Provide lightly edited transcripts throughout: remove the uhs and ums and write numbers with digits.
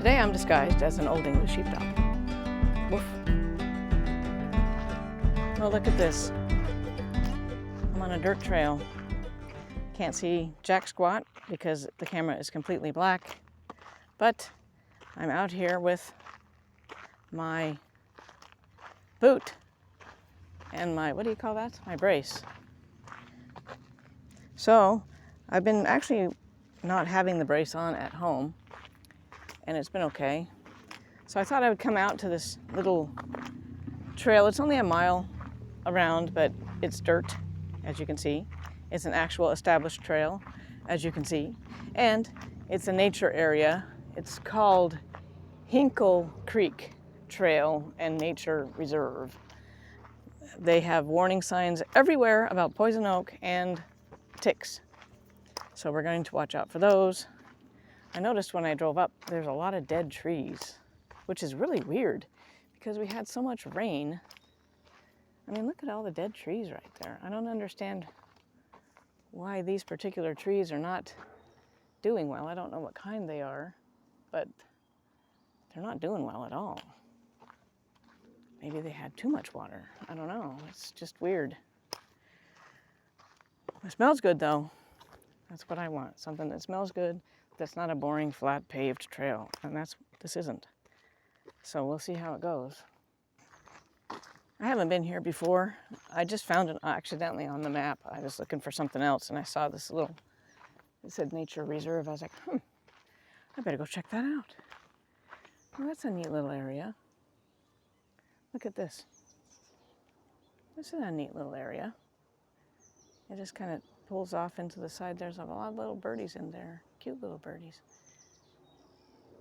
Today I'm disguised as an Old English sheepdog. Woof. Oh, look at this. I'm on a dirt trail. Can't see jack squat because the camera is completely black, but I'm out here with my boot and my, what do you call that? My brace. So I've been actually not having the brace on at home, and it's been okay. So I thought I would come out to this little trail. It's only a mile around, but it's dirt, as you can see. It's an actual established trail, as you can see. And it's a nature area. It's called Hinkle Creek Trail and Nature Reserve. They have warning signs everywhere about poison oak and ticks. So we're going to watch out for those. I noticed when I drove up, there's a lot of dead trees, which is really weird because we had so much rain. I mean, look at all the dead trees right there. I don't understand why these particular trees are not doing well. I don't know what kind they are, but they're not doing well at all. Maybe they had too much water. I don't know. It's just weird. It smells good though. That's what I want. Something that smells good, that's not a boring, flat, paved trail. And this isn't. So we'll see how it goes. I haven't been here before. I just found it accidentally on the map. I was looking for something else and I saw this little, it said Nature Reserve. I was like, I better go check that out. Well, that's a neat little area. Look at this. This is a neat little area. It just kind of pulls off into the side. There's a lot of little birdies in there. Cute little birdies.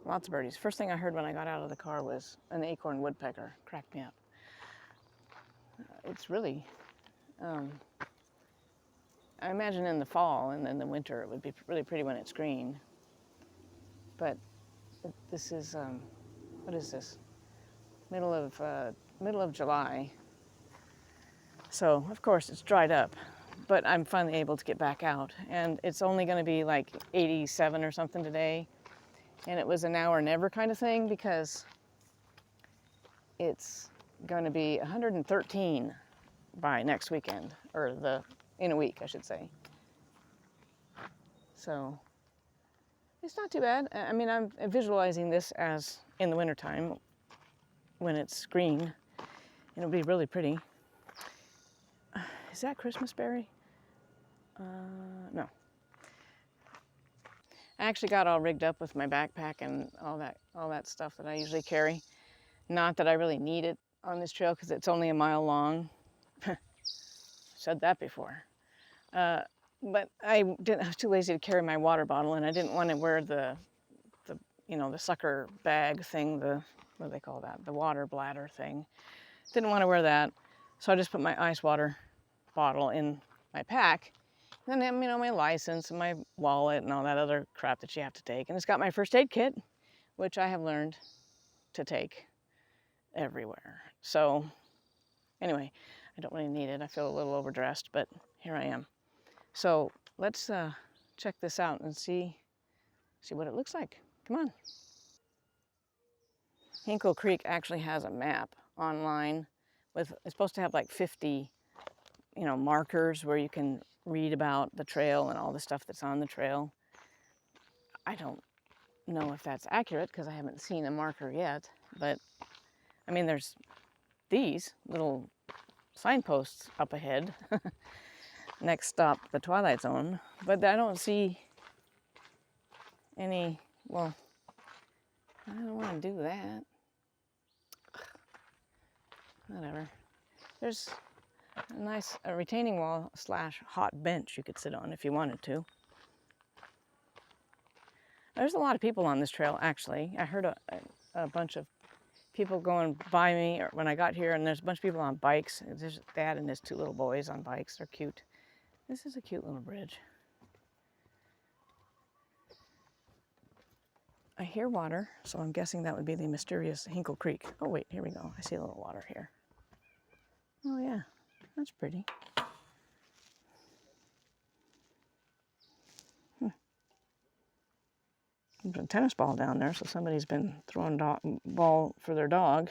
Lots of birdies. First thing I heard when I got out of the car was an acorn woodpecker. Cracked me up. It's really, I imagine in the fall and in the winter it would be really pretty when it's green. But this is, what is this? Middle of July. So of course it's dried up, but I'm finally able to get back out. And it's only gonna be like 87 or something today. And it was a now or never kind of thing because it's going to be 113 by next weekend, or in a week, I should say. So it's not too bad. I mean, I'm visualizing this as in the wintertime when it's green. It'll be really pretty. Is that Christmas berry? No. I actually got all rigged up with my backpack and all that stuff that I usually carry. Not that I really need it on this trail because it's only a mile long. Said that before. But I was too lazy to carry my water bottle, and I didn't want to wear the sucker bag thing, what do they call that? The water bladder thing. Didn't want to wear that, so I just put my ice water bottle in my pack. And then, my license and my wallet and all that other crap that you have to take. And it's got my first aid kit, which I have learned to take everywhere. So anyway, I don't really need it. I feel a little overdressed, but here I am. So let's check this out and see what it looks like. Come on. Hinkle Creek actually has a map online it's supposed to have like 50, markers where you can read about the trail and all the stuff that's on the trail. I don't know if that's accurate because I haven't seen a marker yet, but there's these little signposts up ahead. Next stop, the Twilight Zone, but I don't see any. Well, I don't want to do that. Whatever. There's a nice retaining wall / hot bench you could sit on if you wanted to. There's a lot of people on this trail, actually. I heard a bunch of people going by me when I got here, and there's a bunch of people on bikes. There's Dad and his 2 little boys on bikes. They're cute. This is a cute little bridge. I hear water, so I'm guessing that would be the mysterious Hinkle Creek. Oh wait, here we go. I see a little water here. Oh yeah, that's pretty. There's a tennis ball down there, so somebody's been throwing ball for their dog.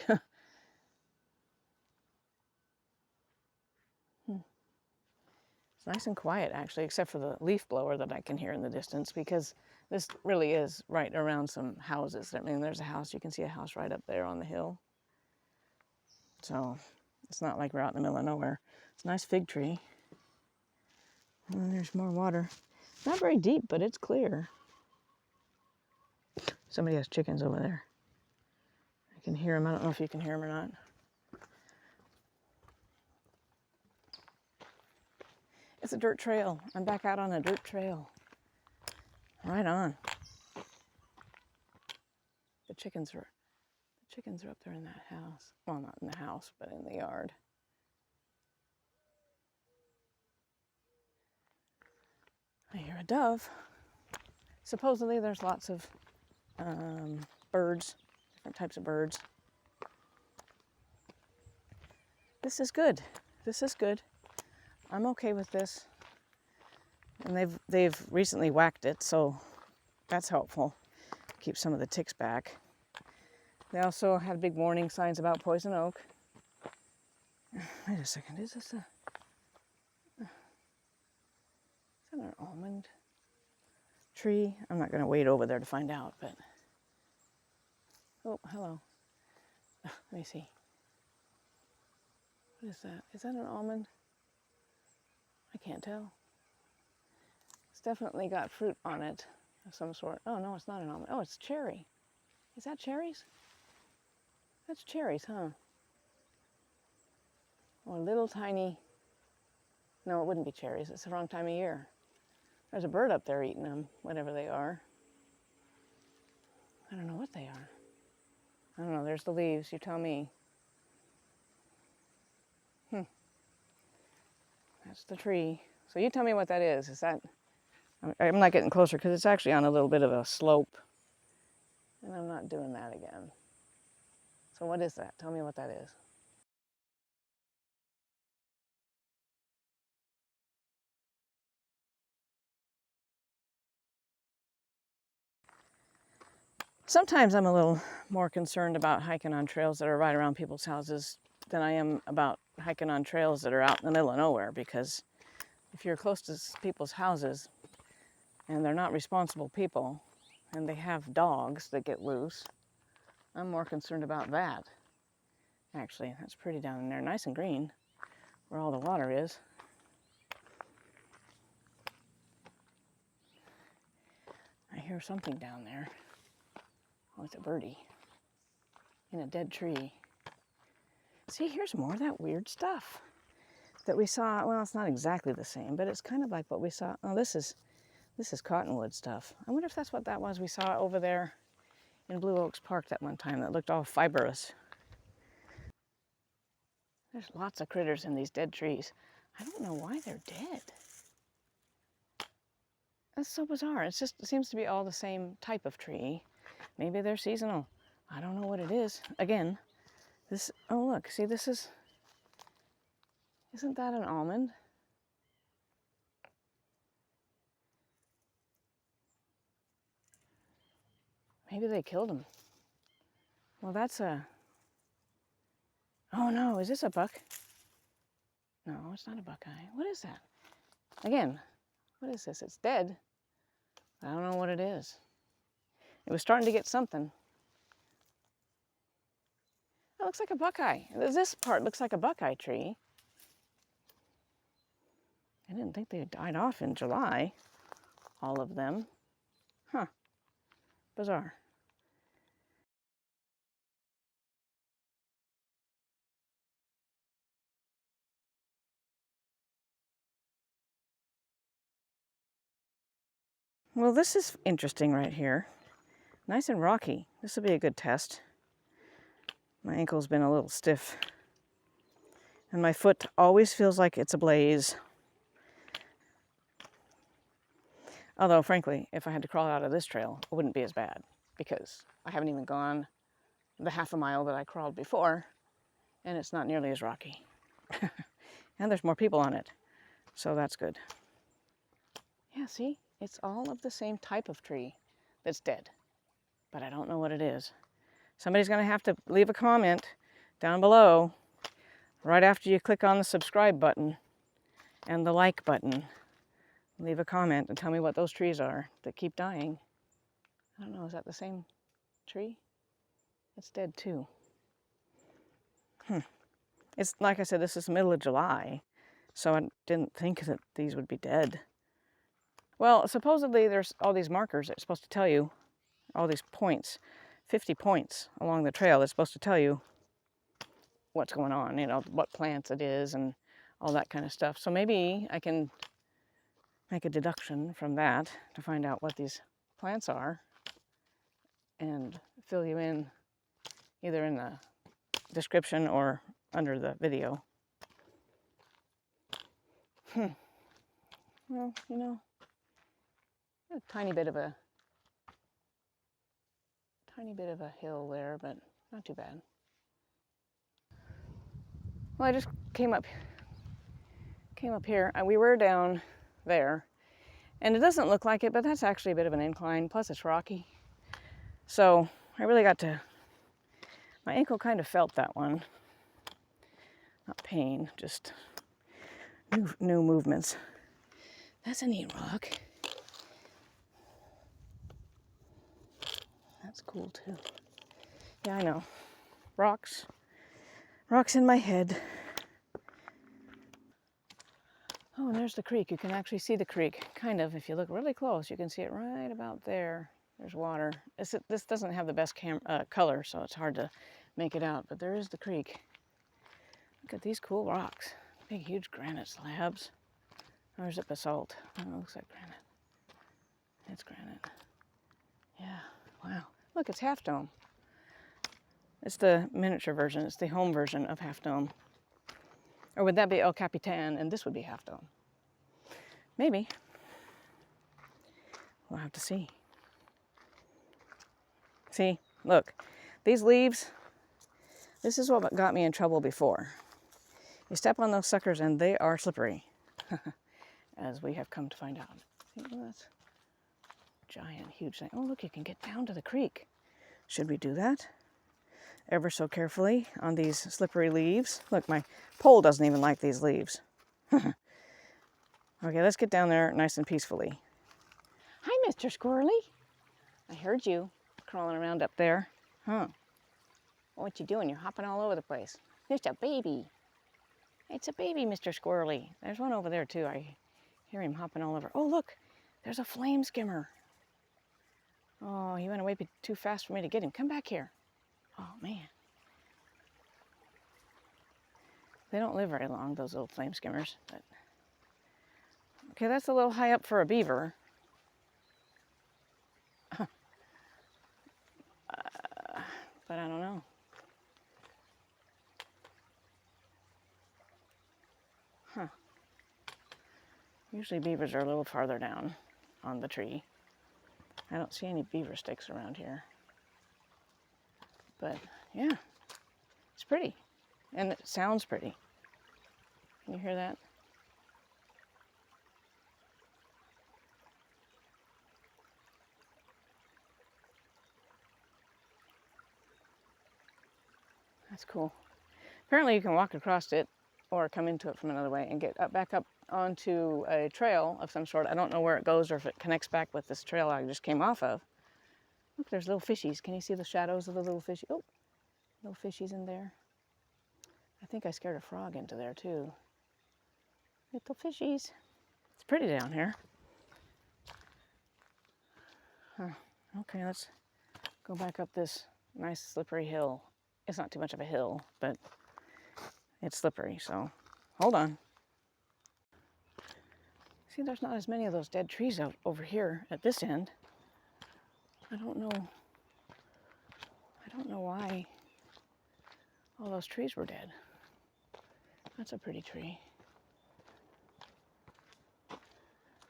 It's nice and quiet, actually, except for the leaf blower that I can hear in the distance, because this really is right around some houses. I mean, there's a house. You can see a house right up there on the hill. So it's not like we're out in the middle of nowhere. It's a nice fig tree. And there's more water. Not very deep, but it's clear. Somebody has chickens over there. I can hear them. I don't know if you can hear them or not. It's a dirt trail. I'm back out on a dirt trail. Right on. The chickens are up there in that house. Well, not in the house, but in the yard. I hear a dove. Supposedly there's lots of birds, different types of birds. This is good. This is good. I'm okay with this. And they've recently whacked it, so that's helpful. Keep some of the ticks back. They also have big warning signs about poison oak. Wait a second, is that an almond tree? I'm not going to wade over there to find out, but... Oh, hello. Let me see. What is that? Is that an almond? I can't tell. It's definitely got fruit on it of some sort. Oh, no, it's not an almond. Oh, it's cherry. Is that cherries? That's cherries, huh? Or little tiny... No, it wouldn't be cherries. It's the wrong time of year. There's a bird up there eating them, whatever they are. I don't know what they are. I don't know. There's the leaves. You tell me. That's the tree. So you tell me what that is. Is that... I'm not getting closer because it's actually on a little bit of a slope. And I'm not doing that again. So what is that? Tell me what that is. Sometimes I'm a little more concerned about hiking on trails that are right around people's houses than I am about hiking on trails that are out in the middle of nowhere, because if you're close to people's houses and they're not responsible people and they have dogs that get loose, I'm more concerned about that. Actually, that's pretty down in there, nice and green, where all the water is. I hear something down there. Oh, it's a birdie in a dead tree. See, here's more of that weird stuff that we saw. Well, it's not exactly the same, but it's kind of like what we saw. Oh, this is cottonwood stuff. I wonder if that's what that was we saw over there in Blue Oaks Park that one time that looked all fibrous. There's lots of critters in these dead trees. I don't know why they're dead. That's so bizarre. It seems to be all the same type of tree. Maybe they're seasonal. I don't know what it is. Again, this, oh look, see this is, isn't that an almond? Maybe they killed him. Well, that's a, oh no, is this a buck? No, it's not a buckeye. What is that? Again, what is this? It's dead. I don't know what it is. It was starting to get something. It looks like a buckeye. This part looks like a buckeye tree. I didn't think they died off in July, all of them. Huh, bizarre. Well, this is interesting right here. Nice and rocky. This will be a good test. My ankle's been a little stiff. And my foot always feels like it's ablaze. Although, frankly, if I had to crawl out of this trail, it wouldn't be as bad, because I haven't even gone the half a mile that I crawled before, and it's not nearly as rocky. And there's more people on it, so that's good. Yeah, see? It's all of the same type of tree that's dead. but I don't know what it is. Somebody's going to have to leave a comment down below right after you click on the subscribe button and the like button. Leave a comment and tell me what those trees are that keep dying. I don't know, is that the same tree? It's dead too. It's like I said, this is the middle of July, so I didn't think that these would be dead. Well, supposedly there's all these markers that's supposed to tell you, all these points, 50 points along the trail that's supposed to tell you what's going on, you know, what plants it is and all that kind of stuff. So maybe I can make a deduction from that to find out what these plants are and fill you in either in the description or under the video. Well, you know, a tiny bit of a hill there, but not too bad. Well, I just came up here, and we were down there, and it doesn't look like it, but that's actually a bit of an incline, plus it's rocky. So I really got to, my ankle kind of felt that one. Not pain, just new movements. That's a neat rock. That's cool too. Yeah, I know. Rocks in my head. Oh, and there's the creek. You can actually see the creek, kind of. If you look really close, you can see it right about there. There's water. This doesn't have the best color, so it's hard to make it out, but there is the creek. Look at these cool rocks. Big, huge granite slabs. Or is it basalt? Oh, it looks like granite. It's granite. Yeah, wow. Look, it's Half Dome. It's the miniature version. It's the home version of Half Dome. Or would that be El Capitan and this would be Half Dome? Maybe. We'll have to see. See, look, these leaves, this is what got me in trouble before. You step on those suckers and they are slippery, as we have come to find out. See, that's a giant, huge thing. Oh, look, you can get down to the creek. Should we do that? Ever so carefully on these slippery leaves. Look, my pole doesn't even like these leaves. Okay, let's get down there nice and peacefully. Hi, Mr. Squirrely. I heard you crawling around up there. Huh. What you doing? You're hopping all over the place. It's a baby. It's a baby, Mr. Squirrely. There's one over there, too. I hear him hopping all over. Oh, look. There's a flame skimmer. Oh, he went away too fast for me to get him. Come back here. Oh, man. They don't live very long, those little flame skimmers. But okay, that's a little high up for a beaver. But I don't know. Huh. Usually beavers are a little farther down on the tree. I don't see any beaver sticks around here. But yeah, it's pretty. And it sounds pretty. Can you hear that? That's cool. Apparently you can walk across it or come into it from another way and get back up onto a trail of some sort. I don't know where it goes or if it connects back with this trail I just came off of. Look, there's little fishies. Can you see the shadows of the little fishies? Oh, little fishies in there. I think I scared a frog into there too. Little fishies. It's pretty down here. Huh. Okay, let's go back up this nice slippery hill. It's not too much of a hill, but it's slippery, so hold on. See, there's not as many of those dead trees out over here at this end. I don't know why all those trees were dead. That's a pretty tree.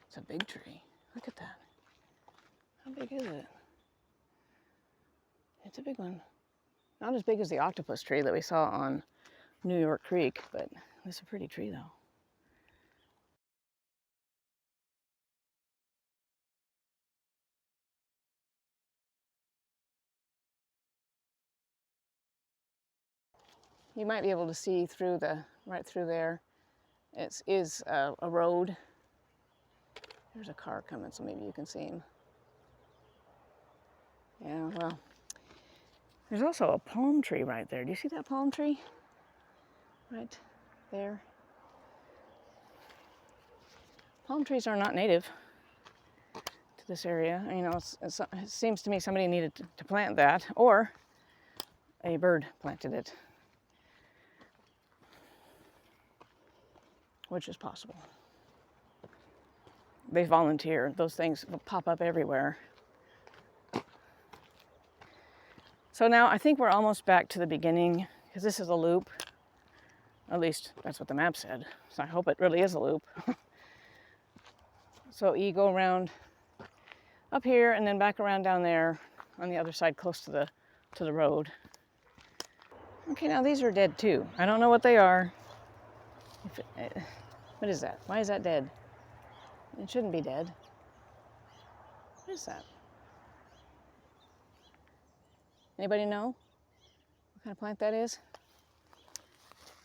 It's a big tree. Look at that. How big is it? It's a big one. Not as big as the octopus tree that we saw on New York Creek, but it's a pretty tree though. you might be able to see through right through there. It is a road. There's a car coming, so maybe you can see him. Yeah, well, there's also a palm tree right there. Do you see that palm tree? Right there. Palm trees are not native to this area. You know, it seems to me somebody needed to plant that, or a bird planted it, which is possible. They volunteer. Those things pop up everywhere. So now I think we're almost back to the beginning, because this is a loop. At least that's what the map said. So I hope it really is a loop. So you go around up here and then back around down there on the other side, close to the road. Okay, now these are dead too. I don't know what they are. What is that? Why is that dead? It shouldn't be dead. What is that? Anybody know what kind of plant that is?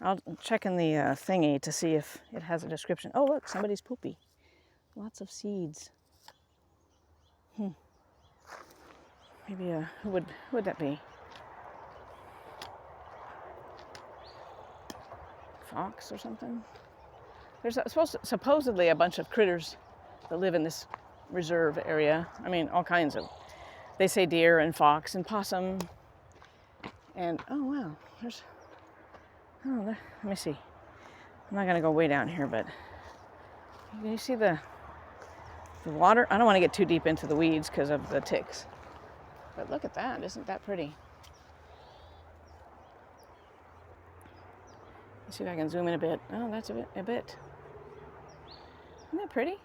I'll check in the thingy to see if it has a description. Oh, look, somebody's poopy. Lots of seeds. Maybe who would that be? Fox or something? There's supposedly a bunch of critters that live in this reserve area. I mean, all kinds of. They say deer and fox and possum. And oh wow, let me see. I'm not gonna go way down here, but can you see the water? I don't want to get too deep into the weeds because of the ticks. But look at that, isn't that pretty? Let's see if I can zoom in a bit. Oh, that's a bit. Isn't that pretty? I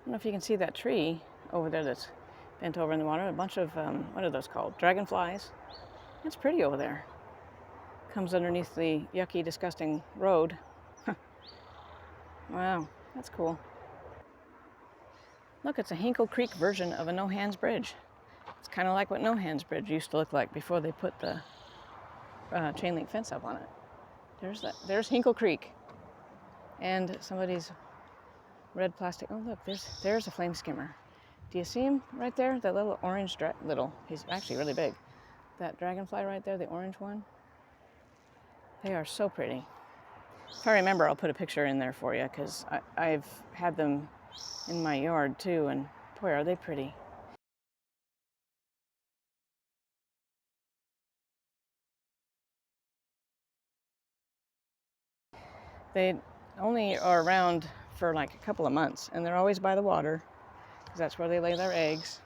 don't know if you can see that tree over there that's bent over in the water. A bunch of, what are those called? Dragonflies. That's pretty over there. Comes underneath the yucky, disgusting road. Wow, that's cool. Look, it's a Hinkle Creek version of a no-hands bridge. It's kind of like what no-hands bridge used to look like before they put the chain link fence up on it. There's Hinkle Creek. And somebody's red plastic. Oh, look, there's a flame skimmer. Do you see him right there? That little orange, he's actually really big. That dragonfly right there, the orange one. They are so pretty. If I remember, I'll put a picture in there for you, because I've had them in my yard too, and boy, are they pretty. They only are around for like a couple of months, and they're always by the water, because that's where they lay their eggs.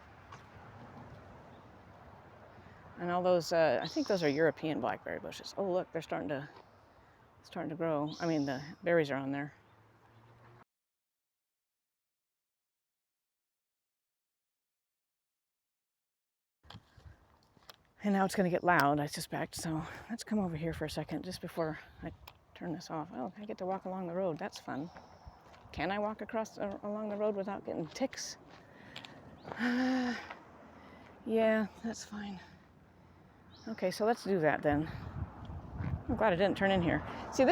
And all those, I think those are European blackberry bushes. Oh, look, they're starting to grow. I mean, the berries are on there. And now it's going to get loud, I suspect. So let's come over here for a second, just before I turn this off. Oh, I get to walk along the road. That's fun. Can I walk along the road without getting ticks? Yeah, that's fine. Okay, so let's do that then. I'm glad I didn't turn in here. See, oh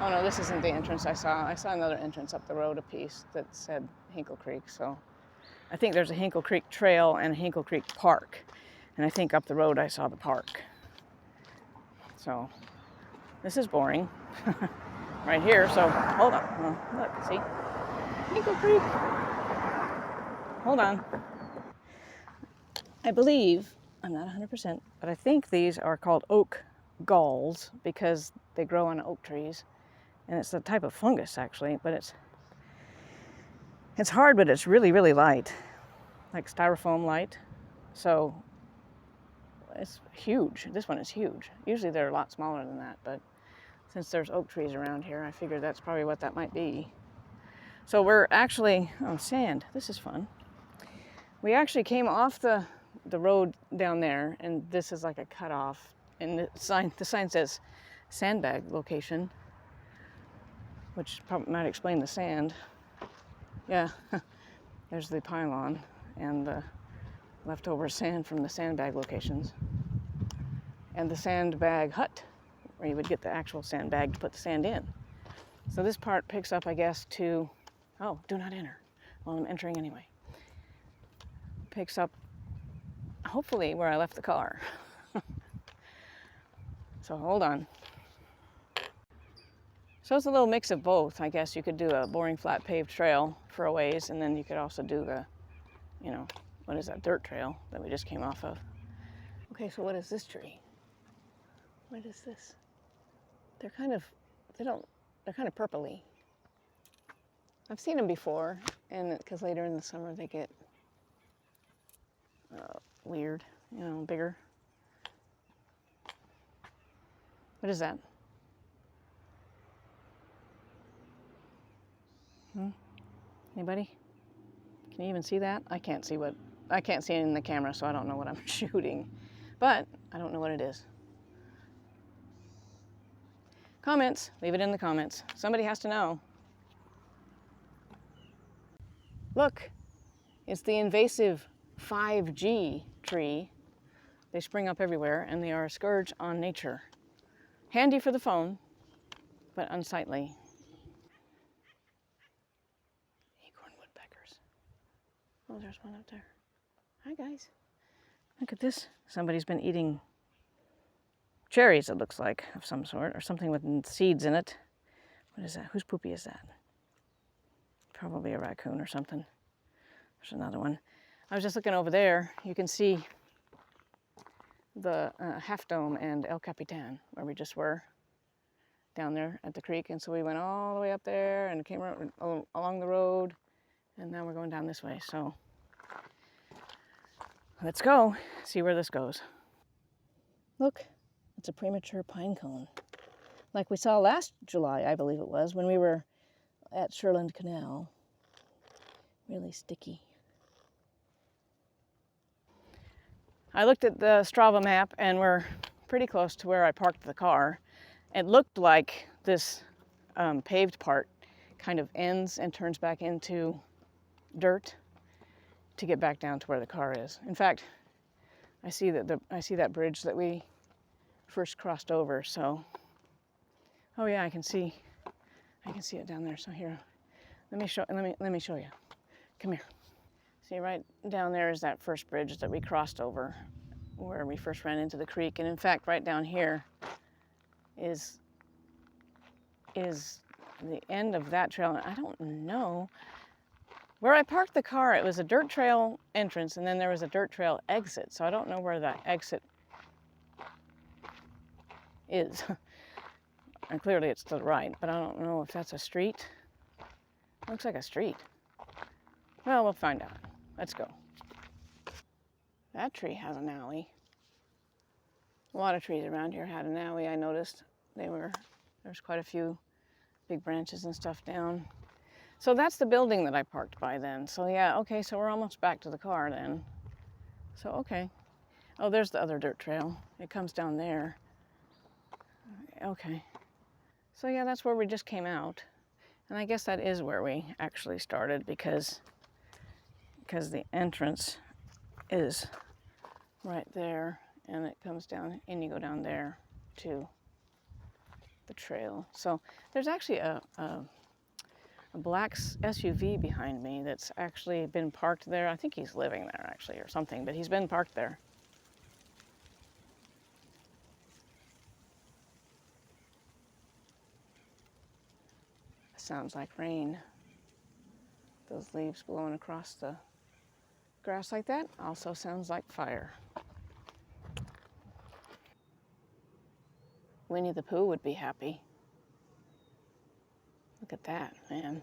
no, this isn't the entrance I saw. I saw another entrance up the road a piece that said Hinkle Creek, so I think there's a Hinkle Creek trail and a Hinkle Creek park. And I think up the road I saw the park. So, this is boring. Right here, so hold on. Oh, look, see? Hinkle Creek. Hold on. I believe, I'm not 100%, but I think these are called oak galls because they grow on oak trees. And it's a type of fungus, actually, but it's hard, but it's really, really light, like styrofoam light. So it's huge. This one is huge. Usually they're a lot smaller than that, but since there's oak trees around here, I figured that's probably what that might be. So we're actually, oh, sand. This is fun. We actually came off the road down there, and this is like a cutoff. And the sign says sandbag location, which probably might explain the sand. Yeah, there's the pylon and the leftover sand from the sandbag locations. and the sandbag hut, where you would get the actual sandbag to put the sand in. So this part picks up, I guess, to, oh, do not enter. Well, I'm entering anyway. Picks up, hopefully, where I left the car. So hold on. So it's a little mix of both. I guess you could do a boring flat paved trail for a ways, and then you could also do the, you know, what is that, dirt trail that we just came off of. Okay, so what is this tree? What is this? They're kind of purpley. I've seen them before, and because later in the summer they get weird, you know, bigger. What is that? Anybody? Can you even see that? I can't see it in the camera, so I don't know what I'm shooting. But I don't know what it is. Comments, leave it in the comments. Somebody has to know. Look, it's the invasive 5G tree. They spring up everywhere, and they are a scourge on nature. Handy for the phone, but unsightly. Acorn woodpeckers. Oh, there's one up there. Hi, guys. Look at this. Somebody's been eating cherries, it looks like, of some sort, or something with seeds in it. What is that? Whose poopy is that? Probably a raccoon or something. There's another one. I was just looking over there. You can see the Half Dome and El Capitan, where we just were, down there at the creek. And so we went all the way up there and came along the road, and now we're going down this way. So let's go see where this goes. Look, it's a premature pine cone, like we saw last July, I believe it was, when we were at Sherland Canal. Really sticky. I looked at the Strava map, and we're pretty close to where I parked the car. It looked like this paved part kind of ends and turns back into dirt to get back down to where the car is. In fact, I see that bridge that we first crossed over. So, oh yeah, I can see it down there. So here, let me show you. Come here. See, right down there is that first bridge that we crossed over, where we first ran into the creek. And in fact, right down here is the end of that trail. And I don't know where I parked the car. It was a dirt trail entrance, and then there was a dirt trail exit. So I don't know where that exit is. And clearly it's to the right, but I don't know if that's a street. Looks like a street. Well, we'll find out. Let's go. That tree has an alley. A lot of trees around here had an alley, I noticed. There's quite a few big branches and stuff down. So that's the building that I parked by then. So yeah, okay, so we're almost back to the car then. So okay. Oh, there's the other dirt trail. It comes down there. Okay. So yeah, that's where we just came out. And I guess that is where we actually started, because the entrance is right there, and it comes down, and you go down there to the trail. So there's actually a black SUV behind me that's actually been parked there. I think he's living there actually or something, but he's been parked there. Sounds like rain. Those leaves blowing across the grass like that also sounds like fire. Winnie the Pooh would be happy. Look at that, man.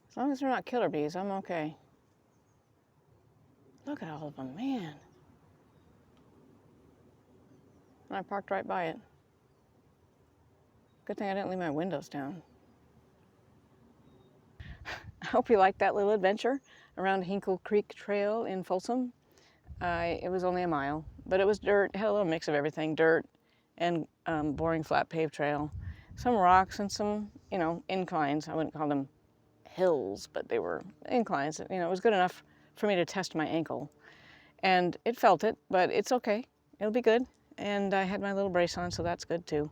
As long as they're not killer bees, I'm okay. Look at all of them, man. And I parked right by it. Good thing I didn't leave my windows down. I hope you liked that little adventure around Hinkle Creek Trail in Folsom. It was only a mile, but it was dirt. It had a little mix of everything, dirt and boring flat paved trail. Some rocks and some, inclines. I wouldn't call them hills, but they were inclines. It was good enough for me to test my ankle. And it felt it, but it's okay. It'll be good. And I had my little brace on, so that's good too.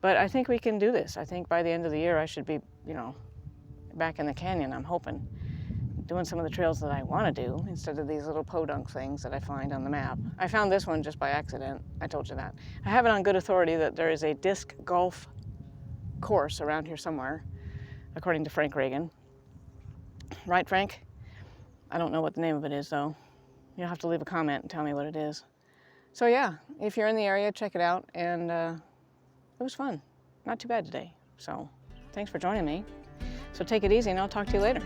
But I think we can do this. I think by the end of the year I should be, you know, back in the canyon, I'm hoping, doing some of the trails that I want to do instead of these little podunk things that I find on the map. I found this one just by accident. I told you that. I have it on good authority that there is a disc golf course around here somewhere, according to Frank Reagan. Right, Frank? I don't know what the name of it is, though. You'll have to leave a comment and tell me what it is. So yeah, if you're in the area, check it out. And it was fun. Not too bad today. So thanks for joining me. So take it easy, and I'll talk to you later.